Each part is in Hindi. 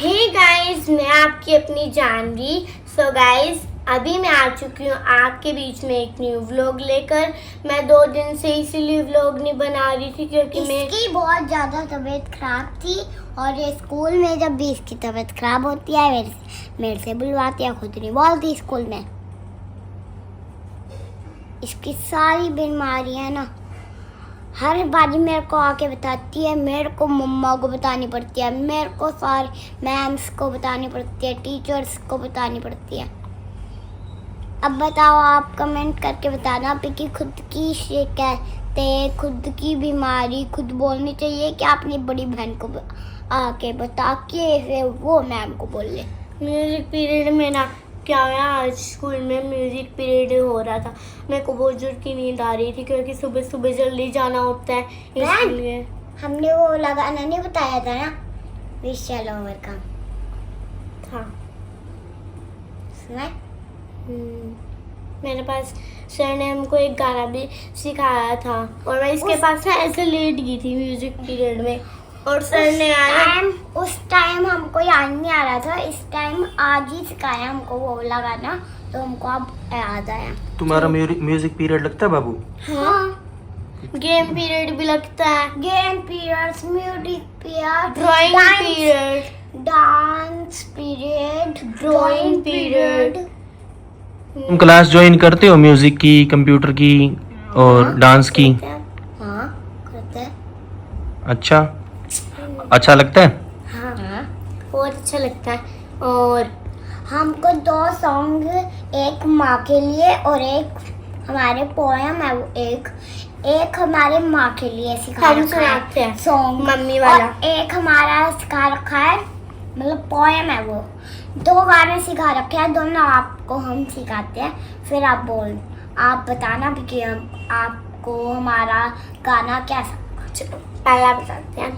हे गाइस, मैं आपकी अपनी जानवी। सो गाइस, अभी मैं आ चुकी हूँ आपके बीच में एक न्यू व्लॉग लेकर। मैं 2 दिन से इसीलिए व्लॉग नहीं बना रही थी क्योंकि इसकी बहुत ज़्यादा तबीयत खराब थी और ये स्कूल में जब भी इसकी तबीयत खराब होती है मेरे से बुलवाती है, खुद नहीं बोलती स्कूल में। इसकी सारी बीमारियां ना हर बारी मेरे को आके बताती है, मेरे को मम्मा को बतानी पड़ती है, मेरे को सारी मैम्स को बतानी पड़ती है, टीचर्स को बतानी पड़ती है। अब बताओ, आप कमेंट करके बताना कि खुद की शिकायतें, खुद की बीमारी खुद बोलनी चाहिए कि अपनी बड़ी बहन को आके बता के वो मैम को बोल ले। म्यूजिक पीरियड में ना क्या हुआ, आज स्कूल में म्यूजिक पीरियड हो रहा था। मेरे को बहुत जोर की नींद आ रही थी क्योंकि सुबह सुबह जल्दी जाना होता है, इसलिए। हमने वो लगाना नहीं बताया था ना, विशाल ओवर का हाँ। सुना? मेरे पास सर ने हमको एक गाना भी सिखाया था और मैं इसके पास ना ऐसे लेट गई थी म्यूजिक पीरियड में और सर ने उस टाइम हमको याद नहीं आ रहा था, इस टाइम आज ही सिखाया हमको वो लगाना, तो हमको अब याद आया। तुम्हारा म्यूजिक पीरियड लगता है बाबू? हाँ, गेम पीरियड भी लगता है, game period, music period, drawing period, dance period, drawing period. तुम क्लास ज्वाइन करते हो म्यूजिक की, कंप्यूटर की और डांस की? हाँ करते हैं। अच्छा लगता है? हाँ बहुत अच्छा लगता है। और हमको 2 सॉन्ग, एक माँ के लिए और एक हमारे पोएम है, वो एक हमारे माँ के लिए सिखा हम रखा सुनाते है हैं सॉन्ग, मम्मी वाला। और एक हमारा सिखा रखा है, मतलब पोएम है वो। 2 गाने सिखा रखे हैं, दोनों आपको हम सिखाते हैं, फिर आप बताना भी कि आपको हमारा गाना कैसा। चलो पहला बताते हैं।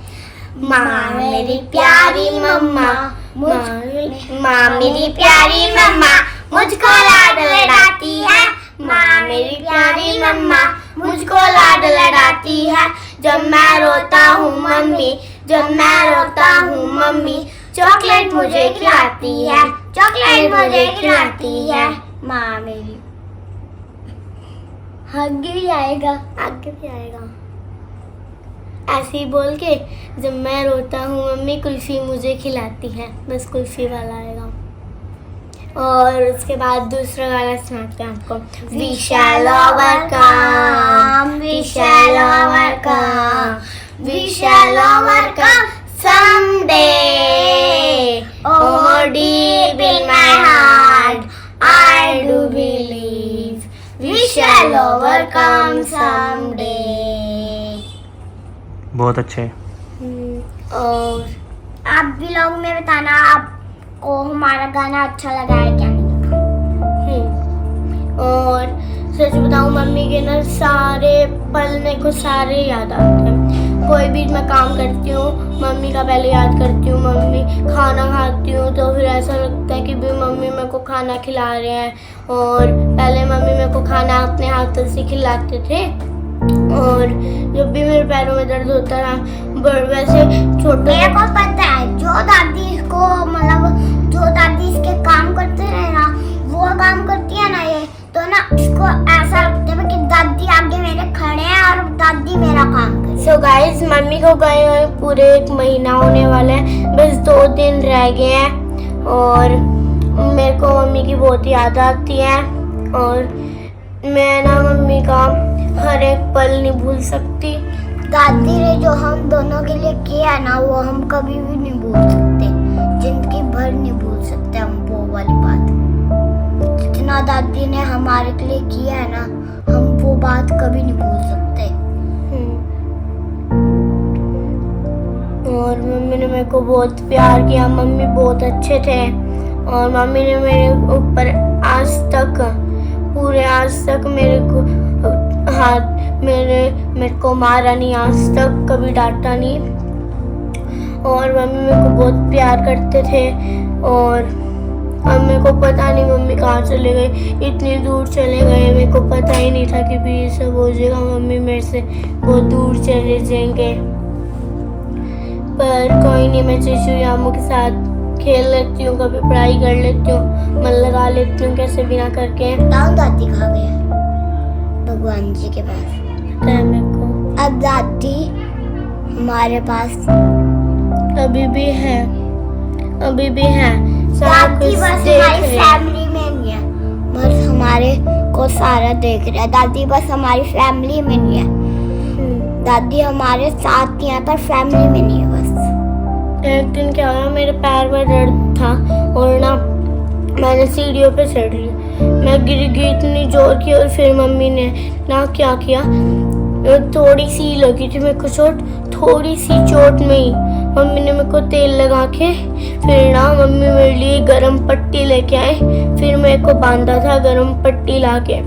माँ मेरी प्यारी मम्मा, माँ मेरी प्यारी मम्मा मुझको लाड लड़ाती है। माँ मेरी प्यारी मम्मा मुझको लाड लड़ाती है। जब मैं रोता हूँ मम्मी, जब मैं रोता हूँ मम्मी चॉकलेट मुझे खिलाती है, चॉकलेट मुझे खिलाती है। माँ मेरी आगे भी आएगा, आगे भी आएगा। ऐसे ही बोल के, जब मैं रोता हूँ मम्मी कुल्फी मुझे खिलाती है, बस कुल्फी वाला आएगा। और उसके बाद दूसरा गाना सुनाते हैं आपको। We shall overcome, we shall overcome, we shall overcome someday. Oh deep in my heart I do believe we shall overcome someday. बहुत अच्छे। और आप भी लोग में बताना आपको हमारा गाना अच्छा लगा है क्या नहीं। और सच बताऊं, मम्मी के ना सारे पल मेरे को सारे याद आते हैं। कोई भी मैं काम करती हूँ मम्मी का पहले याद करती हूँ। मम्मी खाना खाती हूँ तो फिर ऐसा लगता है कि भी मम्मी मेरे को खाना खिला रहे हैं। और पहले मम्मी मेरे को खाना अपने हाथों से खिलाते थे। और जब भी मेरे पैरों में दर्द होता था, वैसे छोटे, मेरे को पता है जो दादी इसको, मतलब जो दादी इसके काम करते रहे ना, वो काम करती है ना ये, तो ना इसको ऐसा लगता है कि दादी आगे मेरे खड़े हैं और दादी मेरा काम कर। सो गाइस, मम्मी को गए हुए पूरे 1 महीना होने वाला है, बस 2 दिन रह गए हैं। और मेरे को मम्मी की बहुत याद आती है और मैं ना मम्मी का हर एक पल नहीं भूल सकती। दादी ने जो हम दोनों के लिए किया ना, वो हम कभी भी नहीं भूल सकते, जिंदगी भर नहीं भूल सकते हम वो वाली बात। जितना दादी ने हमारे के लिए किया है ना, हम वो बात कभी नहीं भूल सकते। और मम्मी ने मेरे को बहुत प्यार किया, मम्मी बहुत अच्छे थे। और मम्मी ने मेरे ऊपर आज तक मेरे को मेरे को मारा नहीं, आज तक कभी डांटा नहीं। और मम्मी मेरे को बहुत प्यार करते थे। और अब मेरे को पता नहीं मम्मी कहाँ चले गए, इतनी दूर चले गए, मेरे को पता ही नहीं था कि भी ये सब हो जाएगा, मम्मी मेरे से बहुत दूर चले जाएंगे। पर कोई नहीं, मैं चीचू यामू के साथ खेल लेती हूँ, कभी पढ़ाई कर लेती हूँ, मन लगा लेती हूँ कैसे भी ना करके। दाऊ दादी कहाँ गए? भगवान जी के पास। पता है मेरे को। अब दादी हमारे पास अभी भी है, अभी भी है। सारा दादी कुछ बस देख हमारी रहे हैं। फैमिली में नहीं है, बस हमारे को सारा देख रहा है। दादी बस हमारी फैमिली में नहीं है, दादी हमारे साथ ही है पर फैमिली में नहीं है बस। एक दिन क्या हुआ, मेरे पैर में दर्द था और ना मैंने सीढ़ियों पे चढ़ ली, मैं गिर गई इतनी जोर की। और फिर मम्मी ने ना क्या किया, थोड़ी सी लगी थी मेरे को चोट, थोड़ी सी चोट में ही मम्मी ने मेरे को तेल लगा के फिर ना मम्मी मेरे लिए गरम पट्टी लेके आए, फिर मेरे को बांधा था गरम पट्टी लाके।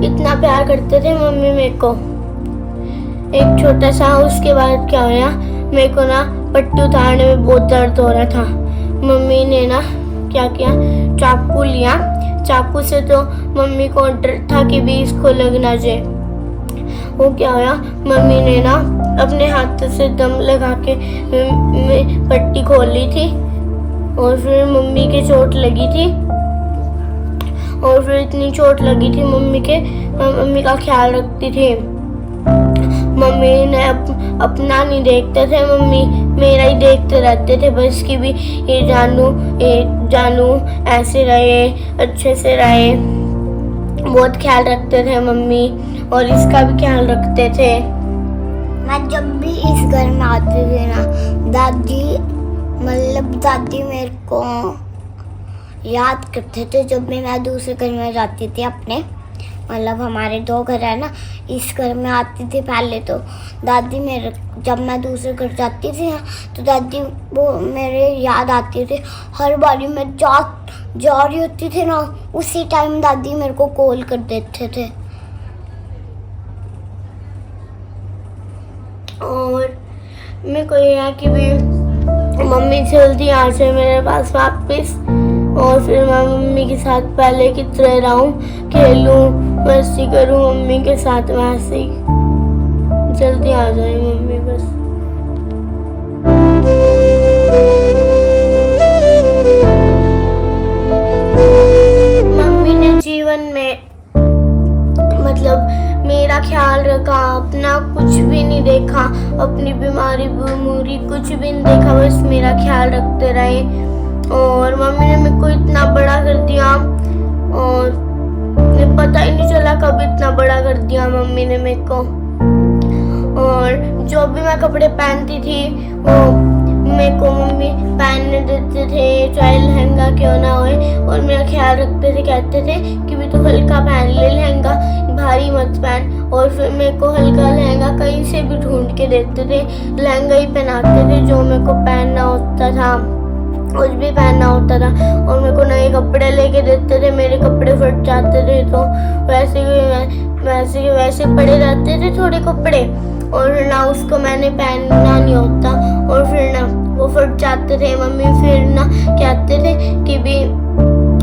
इतना प्यार करते थे मम्मी मेरे को। एक छोटा सा, उसके बाद क्या हुआ, मेरे को ना पट्टी उतारने में बहुत दर्द हो रहा था। मम्मी ने ना क्या किया, चाकू लिया, चाकू से तो मम्मी को डर था कि भी इसको लग ना जाए। वो क्या हुआ, मम्मी ने ना अपने हाथ से दम लगा के पट्टी खोल ली थी और फिर मम्मी के चोट लगी थी। और फिर इतनी चोट लगी थी मम्मी का ख्याल रखती थी। मम्मी ने अपना नहीं देखते थे, मम्मी मेरा ही देखते रहते थे बस कि भी ये जानू ऐसे रहे, अच्छे से रहे। बहुत ख्याल रखते थे मम्मी और इसका भी ख्याल रखते थे। मैं जब भी इस घर में आती थी ना, दादी मेरे को याद करते थे। जब भी मैं दूसरे घर में जाती थी अपने, मतलब हमारे 2 घर है ना, इस घर में आती थी पहले तो दादी मेरे, जब मैं दूसरे घर जाती थी ना तो दादी वो मेरे याद आती थी। हर बारी मैं जा रही होती थी ना, उसी टाइम दादी मेरे को कॉल कर देते थे। और मेरे को ये है कि भी मम्मी जल्दी आ जाए मेरे पास वापस, और फिर मैं मम्मी के साथ पहले की तरह रहूं, खेलूं, मस्ती करूं मम्मी के साथ वैसे ही। जल्दी आ जाए मम्मी बस। मम्मी ने जीवन में मतलब मेरा ख्याल रखा, अपना कुछ भी नहीं देखा, अपनी बीमारी कुछ भी नहीं देखा, बस मेरा ख्याल रखते रहे। और मम्मी ने मेरे को इतना बड़ा कर दिया और मुझे पता ही नहीं चला कब इतना बड़ा कर दिया मम्मी ने मेरे को। और जो भी मैं कपड़े पहनती थी वो मेरे को मम्मी पहनने देते थे, चाहे लहंगा क्यों ना होए, और मेरा ख्याल रखते थे, कहते थे कि भी तू हल्का पहन ले लहंगा, भारी मत पहन। और फिर मेरे को हल्का लहंगा कहीं से भी ढूंढ के देते थे, लहंगा ही पहनाते थे जो मेरे को पहनना होता था, कुछ भी पहनना होता था। और मेरे को नए कपड़े लेके देते थे, मेरे कपड़े फट जाते थे तो वैसे पड़े रहते थे थोड़े कपड़े, और ना उसको मैंने पहनना नहीं होता, और फिर ना वो फट जाते थे। मम्मी फिर ना कहते थे कि भी,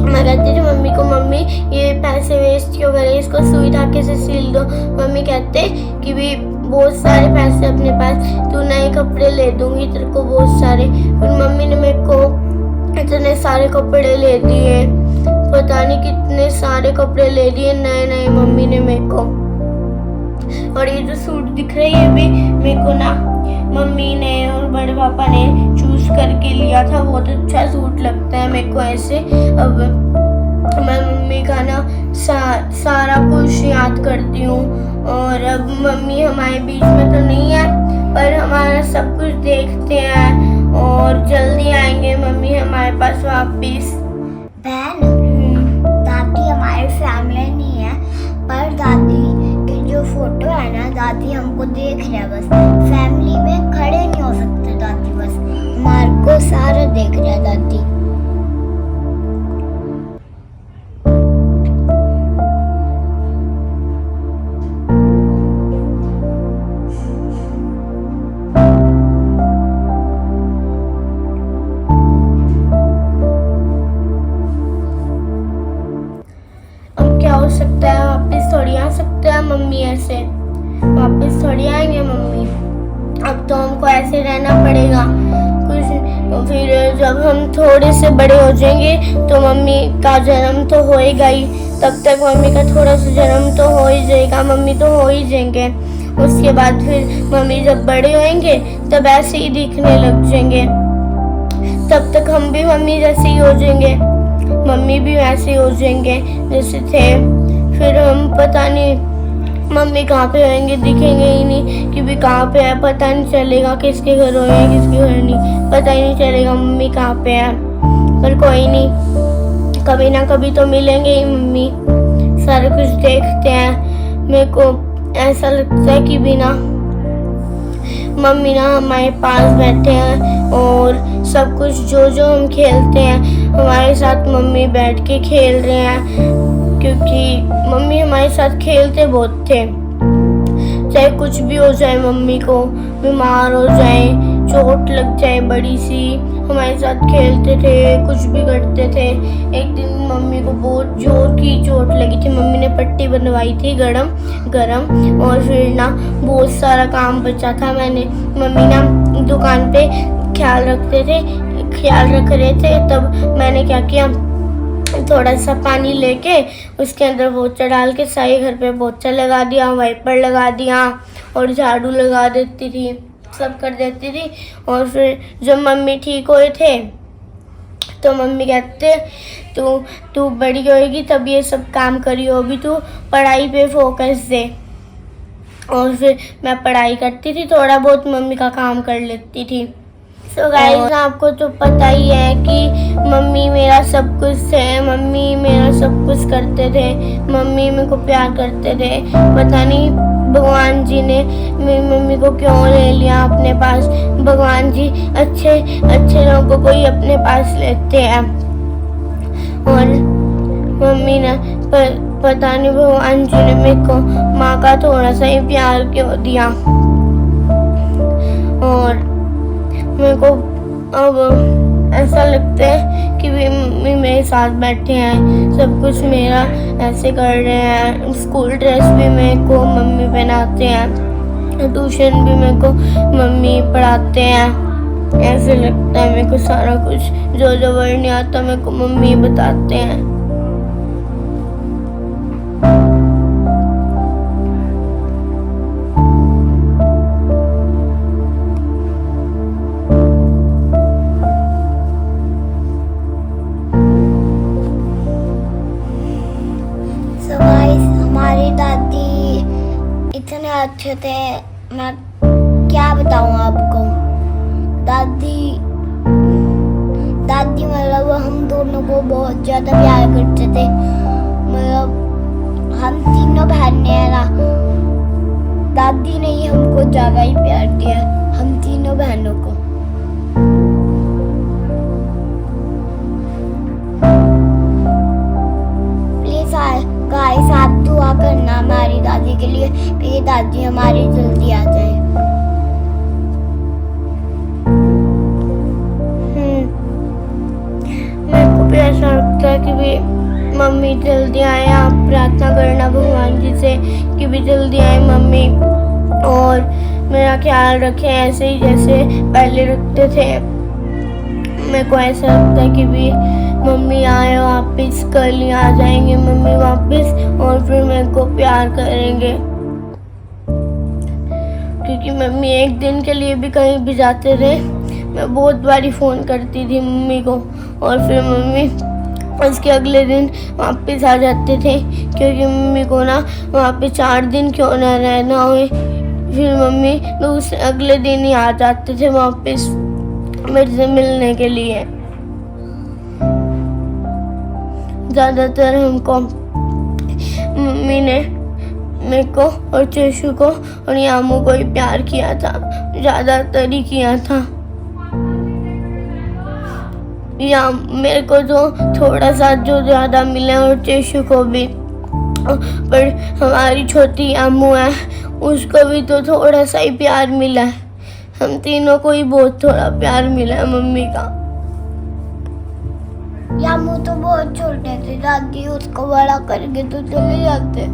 मैं कहती थी मम्मी को, मम्मी ये पैसे वेस्ट क्यों करे, इसको सुई धागे से सिल दो। मम्मी कहते कि भी बहुत सारे पैसे अपने पास, तू नए कपड़े ले दूंगी तेरे को बहुत सारे। फिर मम्मी ने मेरे को इतने सारे कपड़े ले दिए, पता नहीं कितने सारे कपड़े ले दिए नए नए मम्मी ने मेरे को। और ये जो सूट दिख रही है भी मेरे को ना मम्मी ने और बड़े पापा ने चूज करके लिया था, बहुत अच्छा सूट लगता है मेरे को ऐसे। अब मैं मम्मी का ना सारा कुछ याद करती हूँ, और अब मम्मी हमारे बीच में तो नहीं है पर हमारा सब कुछ देखते हैं, और जल्दी आएंगे मम्मी हमारे पास वापिस। बहन, दादी हमारी फैमिली नहीं है, पर दादी की जो फोटो है ना, दादी हमको देख रहे हैं बस, फैमिली में खड़े नहीं हो सकते दादी, बस हमारे को सारा देख रहे हैं दादी। हो सकता है वापस थोड़ी आ सकते हैं मम्मी, ऐसे वापस थोड़ी आएंगे मम्मी। अब तो हमको ऐसे रहना पड़ेगा, कुछ फिर जब हम थोड़े से बड़े हो जाएंगे तो मम्मी का जन्म तो होएगा ही, तब तक मम्मी का थोड़ा सा जन्म तो हो ही जाएगा, मम्मी तो हो ही जाएंगे। उसके बाद फिर मम्मी जब बड़े होंगे तब ऐसे ही दिखने लग जाएंगे, तब तक हम भी मम्मी जैसे ही हो जाएंगे, मम्मी भी वैसे ही हो जाएंगे जैसे थे। फिर हम पता नहीं मम्मी कहाँ पे होंगे, दिखेंगे ही नहीं कि भी कहाँ पे है, पता नहीं चलेगा किसके घर होए किसके घर नहीं, पता ही नहीं चलेगा मम्मी कहाँ पे है। पर कोई नहीं, कभी ना कभी तो मिलेंगे ही मम्मी। सारा कुछ देखते हैं। मेरे को ऐसा लगता है कि बिना मम्मी ना हमारे पास बैठे हैं और सब कुछ जो जो हम खेलते हैं हमारे साथ मम्मी बैठ के खेल रहे हैं, क्योंकि मम्मी हमारे साथ खेलते बहुत थे। चाहे कुछ भी हो जाए, मम्मी को बीमार हो जाए, चोट लग जाए बड़ी सी, हमारे साथ खेलते थे, कुछ भी करते थे। एक दिन मम्मी को बहुत जोर की चोट लगी थी, मम्मी ने पट्टी बनवाई थी गरम और फिर ना बहुत सारा काम बचा था। मम्मी ना दुकान पे ख्याल रख रहे थे, तब मैंने क्या किया, थोड़ा सा पानी लेके उसके अंदर पोछा डाल के सारे घर पे पोछा लगा दिया, वाइपर लगा दिया और झाड़ू लगा देती थी, सब कर देती थी। और फिर जब मम्मी ठीक हुए थे तो मम्मी कहते तू बड़ी होगी तब ये सब काम करी होगी, तू पढ़ाई पे फोकस दे। और फिर मैं पढ़ाई करती थी, थोड़ा बहुत मम्मी का काम कर लेती थी। तो गाइस आपको तो पता ही है कि मम्मी मेरा सब कुछ है, मम्मी मेरा सब कुछ करते थे, मम्मी मेरे को प्यार करते थे। पता नहीं भगवान जी ने मेरी मम्मी को क्यों ले लिया अपने पास। भगवान जी अच्छे लोगों को ही अपने पास लेते हैं। और मम्मी ने पता नहीं भगवान जी ने मेरे को माँ का थोड़ा सा ही प्यार क्यों दिया। और मेरे को अब ऐसा लगता है कि भी मम्मी मेरे साथ बैठे हैं, सब कुछ मेरा ऐसे कर रहे हैं। स्कूल ड्रेस भी मेरे को मम्मी पहनाते हैं, ट्यूशन भी मेरे को मम्मी पढ़ाते हैं। ऐसे लगता है मेरे को सारा कुछ जो वर्ड नहीं आता मेरे को मम्मी बताते हैं। हमारी दादी इतने अच्छे थे, मैं क्या बताऊं आपको। दादी मतलब हम दोनों को बहुत ज्यादा प्यार करते थे। मतलब हम तीनों बहन हैं ना, दादी ने ही हमको ज्यादा ही प्यार दिया, हम तीनों बहनों को। गाइस आप दुआ करना हमारी दादी के लिए कि दादी हमारी जल्दी आ जाए। मेरे को भी ऐसा लगता है कि भी मम्मी जल्दी आए। आप प्रार्थना करना भगवान जी से कि भी जल्दी आए मम्मी और मेरा ख्याल रखें ऐसे ही जैसे पहले रखते थे। मेरे को ऐसा लगता है कि भी मम्मी आए वापस, कल ही आ जाएंगे मम्मी वापस और फिर मेरे को प्यार करेंगे। क्योंकि मम्मी एक दिन के लिए भी कहीं भी जाते थे, मैं बहुत बारी फ़ोन करती थी मम्मी को और फिर मम्मी उसके अगले दिन वापस आ जाते थे। क्योंकि मम्मी को ना वहाँ पे 4 दिन क्यों ना रहना हो, फिर मम्मी दूसरे अगले दिन ही आ जाते थे वापस मेरे से मिलने के लिए। ज़्यादातर हमको मम्मी ने मेरे को और चेशु को और यामू को ही प्यार किया था, ज़्यादातर ही किया था। या मेरे को तो थोड़ा सा जो ज़्यादा मिला और चेशु को भी, पर हमारी छोटी यामू है उसको भी तो थोड़ा सा ही प्यार मिला है। हम तीनों को ही बहुत थोड़ा प्यार मिला है मम्मी का। यामू तो बहुत छोटे थे, दादी उसको बड़ा करके तो चले जाते।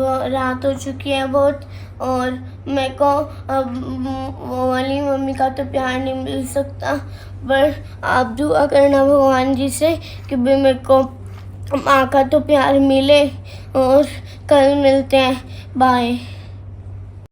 रात हो चुकी है बहुत, और मेरे को अब वो वाली मम्मी का तो प्यार नहीं मिल सकता, पर आप दुआ करना भगवान जी से कि भी मेरे को माँ का तो प्यार मिले। और कल मिलते हैं, बाय।